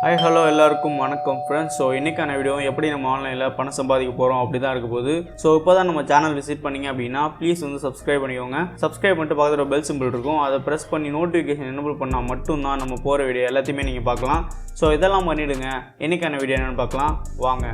Hi hello எல்லாருக்கும் வணக்கம் friends. So இன்றைக்கான வீடியோ எப்படி நம்ம ஆன்லைனில் பணம் சம்பாதிக்க போகிறோம் அப்படி தான் இருக்க போகுது. ஸோ இப்போ தான் நம்ம சேனல் விசிட் பண்ணிங்க அப்படின்னா ப்ளீஸ் வந்து சப்ஸ்கிரைப் பண்ணிக்கோங்க. சப்ஸ்கிரைப் பண்ணிட்டு பக்கத்தில் பெல் சிம்பிள் இருக்கும், அதை ப்ரெஸ் பண்ணி நோட்டிஃபிகேஷன் எனேபிள் பண்ணால் மட்டும்தான் நம்ம போகிற வீடியோ எல்லாத்தையுமே நீங்கள் பார்க்கலாம். ஸோ இதெல்லாம் பண்ணிவிடுங்க. இன்றைக்கான வீடியோ என்னென்னு பார்க்கலாம் வாங்க.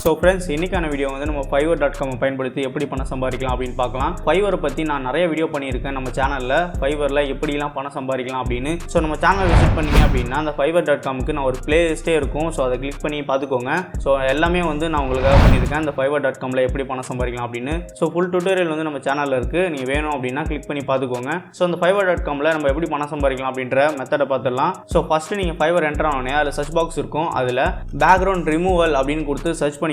ஸோ ஃப்ரெண்ட்ஸ், இன்றைக்கான வீடியோ வந்து நம்ம fiverr.com பயன்படுத்தி எப்படி பணம் சம்பாதிக்கலாம் அப்படின்னு பார்க்கலாம். ஃபைவரை பற்றி நான் நிறைய வீடியோ பண்ணியிருக்கேன் நம்ம சேனலில், ஃபைவரில் எப்படிலாம் பணம் சம்பாதிக்கலாம் அப்படின்னு. ஸோ நம்ம சேனல் விசிட் பண்ணிங்க அப்படின்னா அந்த fiverr.comக்கு நான் ஒரு பிளேலிஸ்ட்டே இருக்கும். ஸோ அதை கிளிக் பண்ணி பார்த்துக்கோங்க. ஸோ எல்லாமே வந்து நான் உங்களுக்காக பண்ணியிருக்கேன் அந்த fiverr.comல எப்படி பணம் சம்பாதிக்கலாம் அப்படின்னு. ஸோ ஃபுல் டியூட்டோரியல் வந்து நம்ம சேனலில் இருக்குது, நீங்கள் வேணும் அப்படின்னா கிளிக் பண்ணி பார்த்துக்கோங்க. ஸோ அந்த fiverr.comல நம்ம எப்படி பணம் சம்பாதிக்கலாம் அப்படின்ற மெத்தடை பார்த்துடலாம். ஸோ ஃபஸ்ட்டு நீங்கள் ஃபைவர் என்டர் ஆனோடனே அதில் சர்ச் பாக்ஸ் இருக்கும், அதில் பேக்ரவுண்ட் ரிமூவல் அப்படின்னு கொடுத்து சர்ச் பண்ணிக்கோங்க.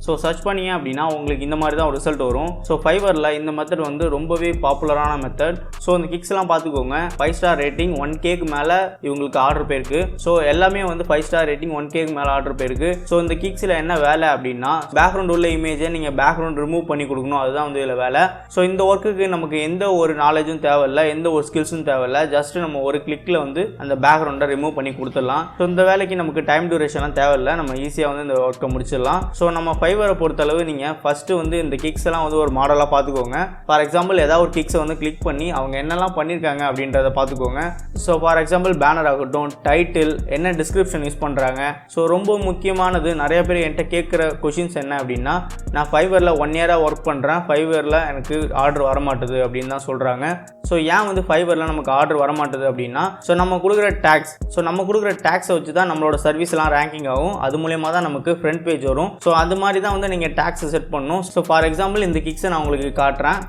ஸோ சர்ச் பண்ணிங்க அப்படின்னா உங்களுக்கு இந்த மாதிரி தான் ஒரு ரிசல்ட் வரும். ஸோ ஃபைவரில் இந்த மெத்தட் வந்து ரொம்பவே பாப்புலரான மெத்தட். ஸோ இந்த கிக்ஸ்லாம் பார்த்துக்கோங்க, 5 ஸ்டார் ரேட்டிங் 1Kக்கு மேலே இவங்களுக்கு ஆர்டர் போயிருக்கு. ஸோ எல்லாமே வந்து 5 ஸ்டார் ரேட்டிங் 1Kக்கு மேலே ஆர்டர் போயிருக்கு. ஸோ இந்த கிக்ஸில் என்ன வேலை அப்படின்னா பேக்ரவுண்ட் உள்ள இமேஜை நீங்கள் பேக்ரவுண்ட் ரிமூவ் பண்ணி கொடுக்கணும், அதுதான் வந்து இதில் வேலை. ஸோ இந்த ஒர்க்குக்கு நமக்கு எந்த ஒரு நாலேஜும் தேவையில்லை, எந்த ஒரு ஸ்கில்ஸும் தேவையில்லை. ஜஸ்ட் நம்ம ஒரு கிளிக்கில் வந்து அந்த பேக்ரவுண்டை ரிமூவ் பண்ணி கொடுத்துடலாம். ஸோ இந்த வேலைக்கு நமக்கு டைம் டியூரேஷன்லாம் தேவையில்லை, நம்ம ஈஸியாக வந்து இந்த ஒர்க்கை முடிச்சிடலாம். ஸோ நம்ம ஃபைவரை பொறுத்தளவு நீங்கள் ஃபஸ்ட்டு வந்து இந்த கிக்ஸ் எல்லாம் வந்து ஒரு மாடலாக பார்த்துக்கோங்க. ஃபார் எக்ஸாம்பிள் ஏதாவது ஒரு கிக்ஸை வந்து கிளிக் பண்ணி அவங்க என்னெல்லாம் பண்ணியிருக்காங்க அப்படின்றத பார்த்துக்கோங்க. ஸோ ஃபார் எக்ஸாம்பிள் பேனர் ஆகட்டும், டைட்டில், என்ன டிஸ்கிரிப்ஷன் யூஸ் பண்ணுறாங்க. ஸோ ரொம்ப முக்கியமானது, நிறைய பேர் என்கிட்ட கேட்குற கொஷின்ஸ் என்ன அப்படின்னா, நான் ஃபைவரில் 1 இயராக ஒர்க் பண்ணுறேன், ஃபைவரில் எனக்கு ஆர்டர் வரமாட்டுது அப்படின்னு தான் சொல்கிறாங்க. ஸோ ஏன் வந்து ஃபைவரில் நமக்கு ஆர்டர் வரமாட்டுது அப்படின்னா, ஸோ நம்ம கொடுக்குற டேக்ஸை வச்சு தான் நம்மளோட சர்வீஸ்லாம் ரேங்கிங் ஆகும், அது மூலயமா தான் நமக்கு ஃப்ரண்ட் பேஜ் வரும். ஸோ அது மாதிரி தான் வந்து நீங்கள் டேக்ஸை செட் பண்ணணும். ஸோ ஃபார் எக்ஸாம்பிள் இந்த கிக்ஸை நான் உங்களுக்கு காட்டுறேன்.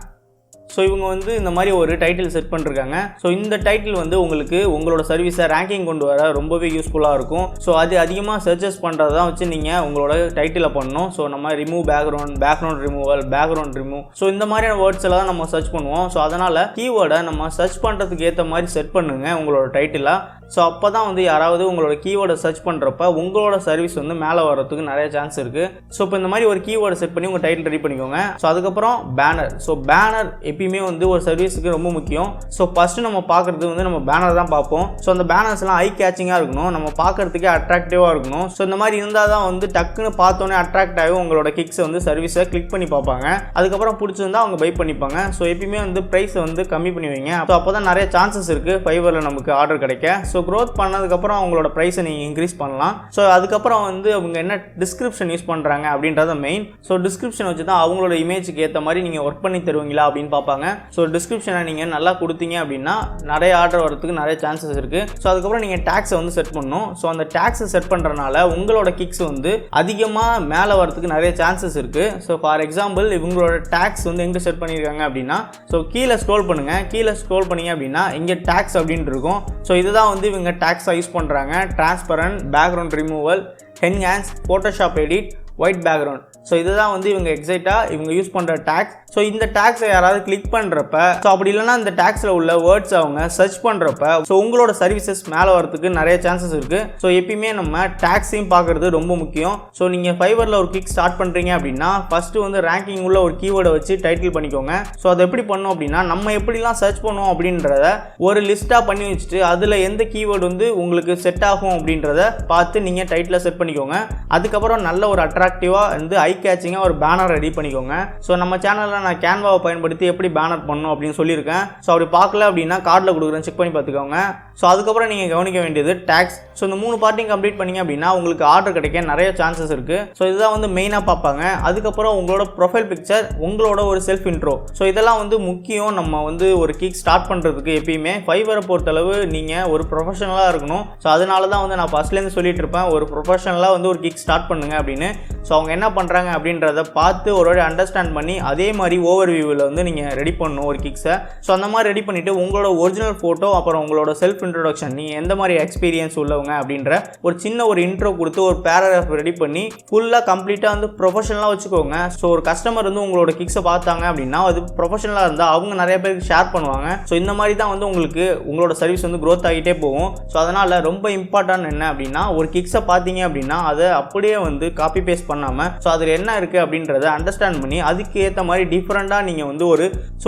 ஸோ இவங்க வந்து இந்த மாதிரி ஒரு டைட்டில் செட் பண்ணிருக்காங்க. ஸோ இந்த டைட்டில் வந்து உங்களுக்கு உங்களோட சர்வீஸை ரேங்கிங் கொண்டு வர ரொம்பவே யூஸ்ஃபுல்லாக இருக்கும். ஸோ அது அதிகமாக சர்ச்சஸ் பண்ணுறதான் வச்சு நீங்கள் உங்களோட டைட்டிலை பண்ணணும். ஸோ நம்ம remove background removal, background remove, so இந்த மாதிரியான வேர்ட்ஸ் எல்லாம் நம்ம சர்ச் பண்ணுவோம். ஸோ அதனால் கீவேர்டை நம்ம சர்ச் பண்ணுறதுக்கு ஏற்ற மாதிரி செட் பண்ணுங்க உங்களோட டைட்டிலாக. ஸோ அப்போ தான் வந்து யாராவது உங்களோட கீவேர்டை சர்ச் பண்ணுறப்ப உங்களோட சர்வீஸ் வந்து மேலே வர்றதுக்கு நிறைய சான்ஸ் இருக்குது. ஸோ இப்போ இந்த மாதிரி ஒரு கீவேர்டை செட் பண்ணி உங்கள் டைட்டில் ரெடி பண்ணிக்கோங்க. ஸோ அதுக்கப்புறம் பேனர். ஸோ பேனர் எப்பயுமே வந்து ஒரு சர்வீஸுக்கு ரொம்ப முக்கியம். ஸோ ஃபஸ்ட்டு நம்ம பார்க்குறது வந்து நம்ம பேனர் தான் பார்ப்போம். ஸோ அந்த பேனர்ஸ்லாம் ஐ கேச்சிங்காக இருக்கணும், நம்ம பார்க்குறதுக்கே அட்ராக்டிவாக இருக்கணும். ஸோ இந்த மாதிரி இருந்தால் தான் வந்து டக்குன்னு பார்த்தோன்னே அட்ராக்ட் ஆகும் உங்களோட கிக்ஸை வந்து சர்வீஸை கிளிக் பண்ணி பார்ப்பாங்க. அதுக்கப்புறம் பிடிச்சிருந்தா அவங்க பை பண்ணிப்பாங்க. ஸோ எப்பயுமே வந்து ப்ரைஸை வந்து கம்மி பண்ணி வைங்க. ஸோ அப்போ தான் நிறைய சான்சஸ் இருக்குது ஃபைவரில் நமக்கு ஆர்டர் கிடைக்க. ஸோ க்ரோத் பண்ணதுக்கப்புறம் அவங்களோட ப்ரைஸை நீங்கள் இன்க்ரீஸ் பண்ணலாம். ஸோ அதுக்கப்புறம் வந்து அவங்க என்ன டிஸ்கிரிப்ஷன் யூஸ் பண்ணுறாங்க அப்படின்றத மெயின். ஸோ டிஸ்கிரிப்ஷன் வச்சு தான் அவங்களோட இமேஜுக்கு ஏற்ற மாதிரி நீங்கள் ஒர்க் பண்ணி தருவீங்களா அப்படின்னு பார்ப்பாங்க. ஸோ டிஸ்கிரிப்ஷனை நீங்கள் நல்லா கொடுத்தீங்க அப்படின்னா நிறைய ஆர்டர் வரதுக்கு நிறைய சான்சஸ் இருக்குது. ஸோ அதுக்கப்புறம் நீங்கள் டேக்ஸை வந்து செட் பண்ணணும். ஸோ அந்த டேக்ஸை செட் பண்ணுறதுனால உங்களோட கிக்ஸ் வந்து அதிகமாக மேலே வரதுக்கு நிறைய சான்சஸ் இருக்குது. ஸோ ஃபார் எக்ஸாம்பிள் இவங்களோட டேக்ஸ் வந்து எங்கே செட் பண்ணியிருக்காங்க அப்படின்னா, ஸோ கீழே ஸ்க்ரோல் பண்ணுங்கள். கீழே ஸ்க்ரோல் பண்ணிங்க அப்படின்னா இங்கே டேக்ஸ் அப்படின்னு இருக்கும். ஸோ இதுதான் வந்து இவங்க டேக்ஸாக யூஸ் பண்ணுறாங்க. Transparent, background removal, enhance, Photoshop edit, white background. So இதுதான் வந்து இவங்க எக்ஸைட்டாக இவங்க யூஸ் பண்ணுற டேக்ஸ். ஸோ இந்த டேக்ஸை யாராவது கிளிக் பண்ணுறப்ப, ஸோ அப்படி இல்லைனா இந்த டேக்ஸில் உள்ள வேர்ட்ஸ் அவங்க சர்ச் பண்ணுறப்ப ஸோ உங்களோட சர்வீசஸ் மேலே வரதுக்கு நிறைய சான்சஸ் இருக்குது. ஸோ எப்பயுமே நம்ம டேக்ஸையும் பார்க்குறது ரொம்ப முக்கியம். ஸோ நீங்கள் ஃபைவரில் ஒரு கிக் ஸ்டார்ட் பண்ணுறீங்க அப்படின்னா ஃபஸ்ட்டு வந்து ரேங்கிங் உள்ள ஒரு கீவேர்டை வச்சு டைட்டில் பண்ணிக்கோங்க. ஸோ அதை எப்படி பண்ணோம் அப்படின்னா, நம்ம எப்படிலாம் சர்ச் பண்ணுவோம் அப்படின்றத ஒரு லிஸ்ட்டாக பண்ணி வச்சுட்டு அதில் எந்த கீவேர்டு வந்து உங்களுக்கு செட் ஆகும் அப்படின்றத பார்த்து நீங்கள் டைட்டில் செட் பண்ணிக்கோங்க. அதுக்கப்புறம் நல்ல ஒரு அட்ராக்டிவாக வந்து ஐ கேச்சிங்காக ஒரு பேனர் ரெடி பண்ணிக்கோங்க. ஸோ நம்ம சேனலில் நான் கேன்வாவை பயன்படுத்தி எப்படி பேனர் பண்ணணும் அப்படின்னு சொல்லியிருக்கேன். ஸோ அப்படி பார்க்கல அப்படின்னா கார்டில் கொடுக்குறேன், செக் பண்ணி பார்த்துக்கோங்க. ஸோ அதுக்கப்புறம் நீங்கள் கவனிக்க வேண்டியது டேக்ஸ். ஸோ இந்த 3 பார்ட்டையும் கம்ப்ளீட் பண்ணிங்க அப்படின்னா உங்களுக்கு ஆர்டர் கிடைக்க நிறைய சான்சஸ் இருக்குது. ஸோ இதுதான் வந்து மெயினாக பார்ப்பாங்க. அதுக்கப்புறம் உங்களோட ப்ரொஃபைல் பிக்சர், உங்களோட ஒரு செல்ஃப் இன்ட்ரோ. ஸோ இதெல்லாம் வந்து முக்கியம். நம்ம வந்து ஒரு கிக் ஸ்டார்ட் பண்ணுறதுக்கு எப்பயுமே ஃபைவரை பொறுத்தளவு நீங்கள் ஒரு ப்ரொஃபஷனலாக இருக்கணும். ஸோ அதனால தான் வந்து நான் ஃபஸ்ட்லேருந்து சொல்லிட்டு இருப்பேன், ஒரு ப்ரொஃபஷனலாக வந்து ஒரு கிக் ஸ்டார்ட் பண்ணுங்க அப்படின்னு. ஸோ அவங்க என்ன பண்ணுறாங்க அப்படின்றத பார்த்து ஒரு வாட்டி அண்டர்ஸ்டாண்ட் பண்ணி அதே மாதிரி ஓவர் வியூவில் வந்து நீங்கள் ரெடி பண்ணணும் ஒரு கிக்ஸை. ஸோ அந்த மாதிரி ரெடி பண்ணிவிட்டு உங்களோட ஒரிஜினல் ஃபோட்டோ, அப்புறம் உங்களோட செல்ஃப் இன்ட்ரோடக்ஷன், நீங்கள் எந்த மாதிரி எக்ஸ்பீரியன்ஸ் உள்ளவங்க அப்படின்ற ஒரு சின்ன ஒரு இன்ட்ரோ கொடுத்து ஒரு பேராகிராஃப் ரெடி பண்ணி ஃபுல்லாக கம்ப்ளீட்டாக வந்து ப்ரொஃபஷனலாக வச்சுக்கோங்க. ஸோ ஒரு கஸ்டமர் வந்து உங்களோட கிக்ஸை பார்த்தாங்க அப்படின்னா அது ப்ரொஃபஷனலாக இருந்தால் அவங்க நிறைய பேருக்கு ஷேர் பண்ணுவாங்க. ஸோ இந்த மாதிரி தான் வந்து உங்களுக்கு உங்களோட சர்வீஸ் வந்து க்ரோத் ஆகிட்டே போகும். ஸோ அதனால் ரொம்ப இம்பார்ட்டன்ட் என்ன அப்படின்னா, ஒரு கிக்ஸை பார்த்தீங்க அப்படின்னா அதை அப்படியே வந்து காப்பி பேஸ்ட் பண்ணாமல் ஸோ அதில் என்ன இருக்குது அப்படின்றத அண்டர்ஸ்டாண்ட் பண்ணி அதுக்கு ஏற்ற மாதிரி டிஃப்ரெண்ட்டாக நீங்கள் வந்து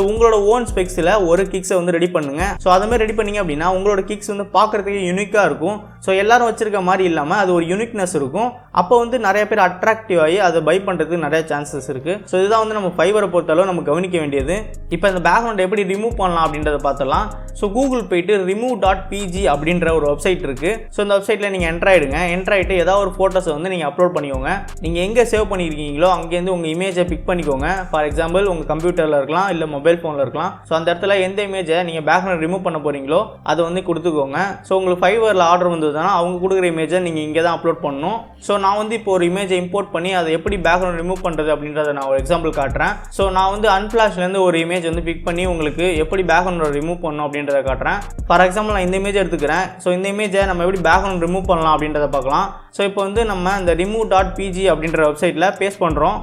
உங்களோட ஓன் ஸ்பெக்ஸில் ஒரு கிக்ஸை வந்து ரெடி பண்ணுங்கள். ஸோ அதுமாதிரி ரெடி பண்ணிங்க அப்படின்னா உங்களோட கிக்ஸ் வந்து பார்க்குறதுக்கு யூனிக்காக இருக்கும். ஸோ எல்லாரும் வச்சிருக்க மாதிரி இல்லாமல் அது ஒரு யூனிக்னஸ் இருக்கும். அப்போ வந்து நிறைய பேர் அட்ராக்டிவ் ஆகி அதை பை பண்ணுறதுக்கு நிறைய சான்சஸ் இருக்குது. ஸோ இதுதான் வந்து நம்ம ஃபைவரை பொறுத்தளவு நம்ம கவனிக்க வேண்டியது. இப்போ இந்த பேக்ரவுண்ட் எப்படி ரிமூவ் பண்ணலாம் அப்படின்றத பார்த்தலாம். ஸோ கூகுள் போயிட்டு remove.pg அப்படின்ற ஒரு வெப்சைட் இருக்குது. ஸோ இந்த வெப்சைட்டில் நீங்கள் என்ட்ரு ஆகிட்டு ஏதாவது ஒரு ஃபோட்டோஸை வந்து நீங்கள் அப்லோட் பண்ணிக்கோங்க. நீங்கள் எங்கே சேவ் பண்ணியிருக்கீங்களோ அங்கேருந்து உங்கள் இமேஜை பிக் பண்ணிக்கோங்க. ஃபார் எக்ஸாம்பிள் உங்கள் கம்ப்யூட்டரில் இருக்கலாம், இல்லை மொபைல் ஃபோனில் இருக்கலாம். ஸோ அந்த இடத்துல எந்த இமேஜை நீங்கள் பேக்ரவுண்ட் ரிமூவ் பண்ண போகிறீங்களோ அதை வந்து கொடுத்துக்கோங்க. ஸோ உங்களுக்கு ஃபைவரில் ஆர்டர் வந்ததுன்னா அவங்க கொடுக்குற இமேஜை நீங்கள் இங்கே தான் அப்லோட் பண்ணணும். ஸோ நான் வந்து இப்போ ஒரு இமேஜை இம்போர்ட் பண்ணி அதை எப்படி பேக்ரவுண்ட் ரிமூவ் பண்ணுறது அப்படின்றத நான் ஒரு எக்ஸாம்பிள் காட்டுறேன். ஸோ நான் வந்து அன்ஃப்ளாஷ்லேருந்து ஒரு இமேஜ் வந்து பிக் பண்ணி உங்களுக்கு எப்படி பேக்ரவுண்ட் ரிமூவ் பண்ணணும் அப்படின்றத காட்டுறேன். ஃபார் எக்ஸாம்பிள் நான் இந்த இமேஜ் எடுத்துக்கிறேன். ஸோ இந்த இமேஜை நம்ம எப்படி பேக்ரவுண்ட் ரிமூவ் பண்ணலாம் அப்படின்றத பார்க்கலாம். ஸோ இப்போ வந்து நம்ம இந்த remove.pg அப்படின்ற வெப்சைட்டில் பேஸ்ட் பண்ணுறோம்.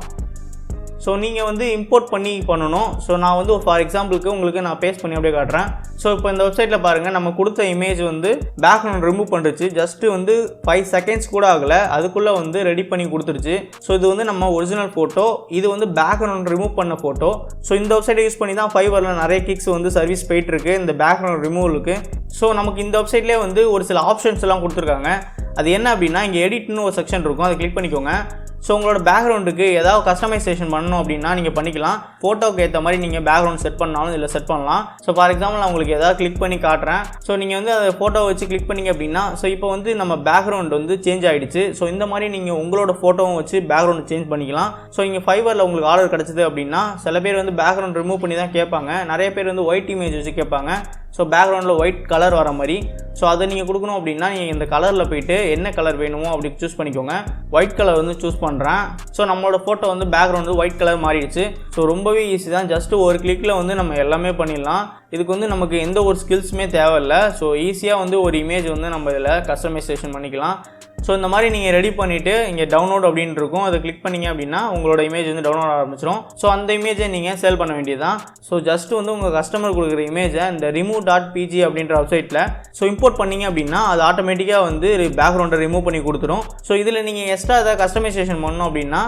ஸோ நீங்கள் வந்து இம்போர்ட் பண்ணி பண்ணணும். ஸோ நான் வந்து ஃபார் எக்ஸாம்பிளுக்கு உங்களுக்கு நான் பேஸ்ட் பண்ணி அப்படியே காட்டுறேன். ஸோ இப்போ இந்த வெப்சைட்டில் பாருங்கள், நம்ம கொடுத்த இமேஜ் வந்து பேக்ரவுண்ட் ரிமூவ் பண்ணுச்சு. ஜஸ்ட்டு வந்து 5 செகண்ட்ஸ் கூட ஆகலை, அதுக்குள்ளே வந்து ரெடி பண்ணி கொடுத்துருச்சு. ஸோ இது வந்து நம்ம ஒரிஜினல் ஃபோட்டோ, இது வந்து பேக்ரவுண்ட் ரிமூவ் பண்ண ஃபோட்டோ. ஸோ இந்த வெப்சைட்டை யூஸ் பண்ணி தான் ஃபைவரில் நிறைய கிக்ஸ் வந்து சர்வீஸ் போயிட்டுருக்கு இந்த பேக்ரவுண்ட் ரிமூவலுக்கு. ஸோ நமக்கு இந்த வெப்சைட்லேயே வந்து ஒரு சில ஆப்ஷன்ஸ் எல்லாம் கொடுத்துருக்காங்க. அது என்ன அப்படின்னா, இங்கே எடிட்னு ஒரு செக்ஷன் இருக்கும், அதை கிளிக் பண்ணிக்கோங்க. ஸோ உங்களோட பேக்ரவுண்டுக்கு ஏதாவது கஸ்டமைசேஷன் பண்ணணும் அப்படின்னா நீங்கள் பண்ணிக்கலாம். ஃபோட்டோக்கு ஏற்ற மாதிரி நீங்கள் பேக்ரவுண்ட் செட் பண்ணாலும் இதில் செட் பண்ணலாம். ஸோ ஃபார் எக்ஸாம்பிள் நான் உங்களுக்கு ஏதாவது கிளிக் பண்ணி காட்டுறேன். ஸோ நீங்கள் வந்து அதை ஃபோட்டோ வச்சு கிளிக் பண்ணிங்க அப்படின்னா ஸோ இப்போ வந்து நம்ம பேக்ரவுண்ட் வந்து சேஞ்ச் ஆகிடுச்சு. ஸோ இந்த மாதிரி நீங்கள் உங்களோட ஃபோட்டோவும் வச்சு பேக்ரவுண்ட் சேஞ்ச் பண்ணிக்கலாம். ஸோ இங்கே ஃபைவரில் உங்களுக்கு ஆர்டர் கிடச்சிது அப்படின்னா சில பேர் வந்து பேக்ரவுண்ட் ரிமூவ் பண்ணி தான் கேட்பாங்க. நிறைய பேர் வந்து ஒயிட் இமேஜ் வச்சு கேட்பாங்க. ஸோ பேக்ரவுண்டில் ஒயிட் கலர் வர மாதிரி. ஸோ அதை நீங்கள் கொடுக்கணும் அப்படின்னா நீங்கள் இந்த கலரில் போய்ட்டு என்ன கலர் வேணுமோ அப்படி சூஸ் பண்ணிக்கோங்க. ஒயிட் கலர் வந்து சூஸ் பண்ணுறேன். ஸோ நம்மளோட ஃபோட்டோ வந்து பேக்ரவுண்ட் வந்து ஒயிட் கலர் மாறிடுச்சு. ஸோ ரொம்பவே ஈஸி தான், ஜஸ்ட்டு ஒரு கிளிக்கில் வந்து நம்ம எல்லாமே பண்ணிடலாம். இதுக்கு வந்து நமக்கு எந்த ஒரு ஸ்கில்ஸுமே தேவையில்லை. ஸோ ஈஸியாக வந்து ஒரு இமேஜ் வந்து நம்ம இதில் கஸ்டமைசேஷன் பண்ணிக்கலாம். ஸோ இந்த மாதிரி நீங்கள் ரெடி பண்ணிவிட்டு இங்கே டவுன்லோட் அப்படின்னு இருக்கும், அதை கிளிக் பண்ணிங்க அப்படின்னா உங்களோட இமேஜ் வந்து டவுன்லோட் ஆரம்பிச்சிடும். ஸோ அந்த இமேஜை நீங்கள் சேல் பண்ண வேண்டியதுதான். ஸோ ஜஸ்ட்டு வந்து உங்கள் கஸ்டமர் கொடுக்குற இமேஜை இந்த remove.pg அப்படின்ற வெப்சைட்டில் இம்போர்ட் பண்ணிங்க அப்படின்னா அது ஆட்டோமேட்டிக்காக வந்து பேக்ரவுண்டை ரிமூவ் பண்ணி கொடுத்துரும். ஸோ இதில் நீங்கள் எக்ஸ்ட்ரா ஏதாவது கஸ்டமைசேஷன் பண்ணணும் அப்படின்னா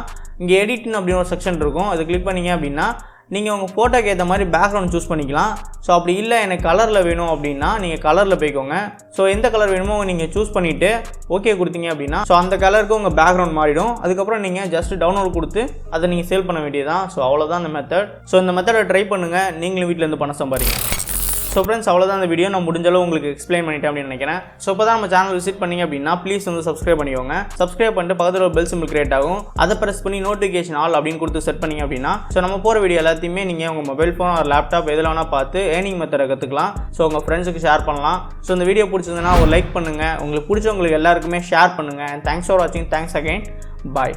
இங்கே எடிட்னு அப்படின்னு ஒரு செக்ஷன் இருக்கும், அது கிளிக் பண்ணிங்க அப்படின்னா நீங்கள் உங்கள் ஃபோட்டோக்கு ஏற்ற மாதிரி பேக்ரவுண்ட் சூஸ் பண்ணிக்கலாம். ஸோ அப்படி இல்லை எனக்கு கலரில் வேணும் அப்படின்னா நீங்கள் கலரில் போய்க்கோங்க. ஸோ எந்த கலர் வேணுமோ நீங்கள் சூஸ் பண்ணிவிட்டு ஓகே கொடுத்தீங்க அப்படின்னா ஸோ அந்த கலருக்கு உங்கள் பேக்ரவுண்ட் மாறிடும். அதுக்கப்புறம் நீங்கள் ஜஸ்ட் டவுன்லோட் கொடுத்து அதை நீங்கள் சேல் பண்ண வேண்டியதுதான். ஸோ அவ்வளோதான் இந்த மெத்தட். ஸோ இந்த மெத்தடை ட்ரை பண்ணுங்கள், நீங்களும் வீட்டிலேருந்து பணம் சம்பாதிங்க. ஸோ ஃப்ரெண்ட்ஸ், அவ்வளோதான் இந்த வீடியோ. நான் முடிஞ்சளவு உங்களுக்கு எக்ஸ்பிளைன் பண்ணிட்டேன் அப்படின்னு நினைக்கிறேன். ஸோ இப்போ தான் நம்ம சேனல் விசிட் பண்ணிங்க அப்படின்னா ப்ளீஸ் வந்து சப்ஸ்கிரைப் பண்ணிக்கோங்க. சப்ஸ்கிரைப் பண்ணிட்டு பக்கத்தில் ஒரு பெல் சிம்பிள் கிரியேட் ஆகும், அதை ப்ரெஸ் பண்ணி நோட்டிஃபிகேஷன் ஆல் அப்படின்னு கொடுத்து செட் பண்ணிங்க அப்படின்னா ஸோ நம்ம போகிற வீடியோ எல்லாத்தையுமே நீங்கள் உங்கள் மொபைல் ஃபோன் ஒரு லேப்டாப் எதில் வேணால் பார்த்து ஏர்னிங் மெத்தடை கற்றுக்கலாம். ஸோ உங்கள் ஃப்ரெண்ட்ஸுக்கு ஷேர் பண்ணலாம். ஸோ இந்த வீடியோ பிடிச்சதுன்னா ஒரு லைக் பண்ணுங்கள், உங்களுக்கு பிடிச்சவங்களுக்கு எல்லாருக்குமே ஷேர் பண்ணுங்கள். தேங்க்ஸ் ஃபார் வாட்சிங். Thanks again. பாய்.